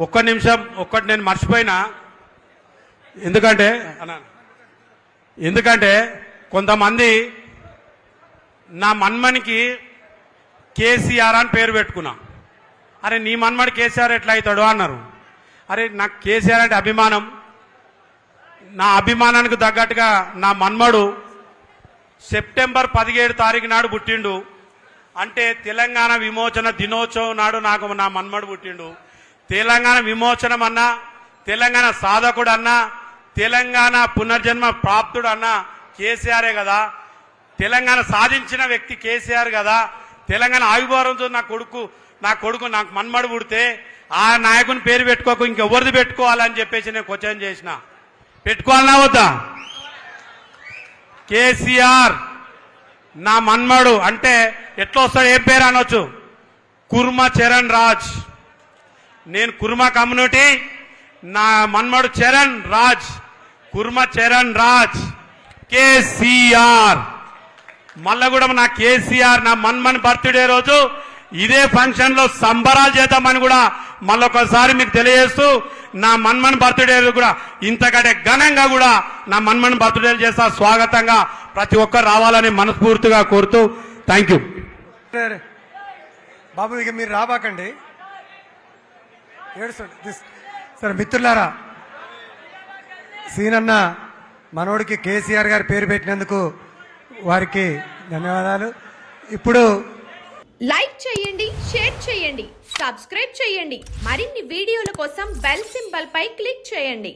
ఒక్క నిమిషం ఒక్కటి నేను మర్చిపోయినా. ఎందుకంటే కొంతమంది నా మన్మనికి కేసీఆర్ అని పేరు పెట్టుకున్నా. అరే నీ మన్మడు కేసీఆర్ ఎట్లా అవుతాడు అన్నారు. అరే నాకు కేసీఆర్ అంటే అభిమానం. నా అభిమానానికి తగ్గట్టుగా నా మన్మడు సెప్టెంబర్ 17 తారీఖు నాడు పుట్టిండు. అంటే తెలంగాణ విమోచన దినోత్సవం నాడు నాకు నా మన్మడు పుట్టిండు. తెలంగాణ విమోచనం అన్నా, తెలంగాణ సాధకుడు అన్నా, తెలంగాణ పునర్జన్మ ప్రాప్తుడు అన్నా కేసీఆరే కదా. తెలంగాణ సాధించిన వ్యక్తి కేసీఆర్ కదా. తెలంగాణ ఆవిర్భావంతో నా కొడుకు నాకు మన్మడు పుడితే ఆ నాయకుని పేరు పెట్టుకోకు ఇంకెవరిది పెట్టుకోవాలని చెప్పేసి నేను క్వశ్చన్ చేసిన. పెట్టుకోవాలన్నా వద్దా? కేసీఆర్ నా మన్మడు అంటే ఎట్లా వస్తాడు, ఏం పేరు అనొచ్చు? కుర్మ చరణ్ రాజ్. నేను కుర్మ కమ్యూనిటీ, నా మన్మడు చరణ్ రాజ్, కుర్మ చరణ్ రాజ్ కేసీఆర్. మళ్ళా కూడా నా కేసీఆర్ నా మన్మన్ బర్త్డే రోజు ఇదే ఫంక్షన్ లో సంబరాలు చేద్దామని కూడా మళ్ళొకసారి మీకు తెలియజేస్తూ, నా మన్మన్ బర్త్డే కూడా ఇంతకంటే ఘనంగా కూడా నా మన్మన్ బర్త్డేలు చేస్తా. స్వాగతంగా ప్రతి ఒక్కరు రావాలని మనస్ఫూర్తిగా కోరుతూ థ్యాంక్ యూ. బాబు ఇక మీరు రాబాకండి, ఏడుస్తుంది. సరే మిత్రులారా, సీనన్న మనోడికి కేసీఆర్ గారి పేరు పెట్టినందుకు వారికి ధన్యవాదాలు. ఇప్పుడు లైక్ చేయండి, షేర్ చేయండి, సబ్స్క్రైబ్ చేయండి. మరిన్ని వీడియోల కోసం బెల్ సింబల్ పై క్లిక్ చేయండి.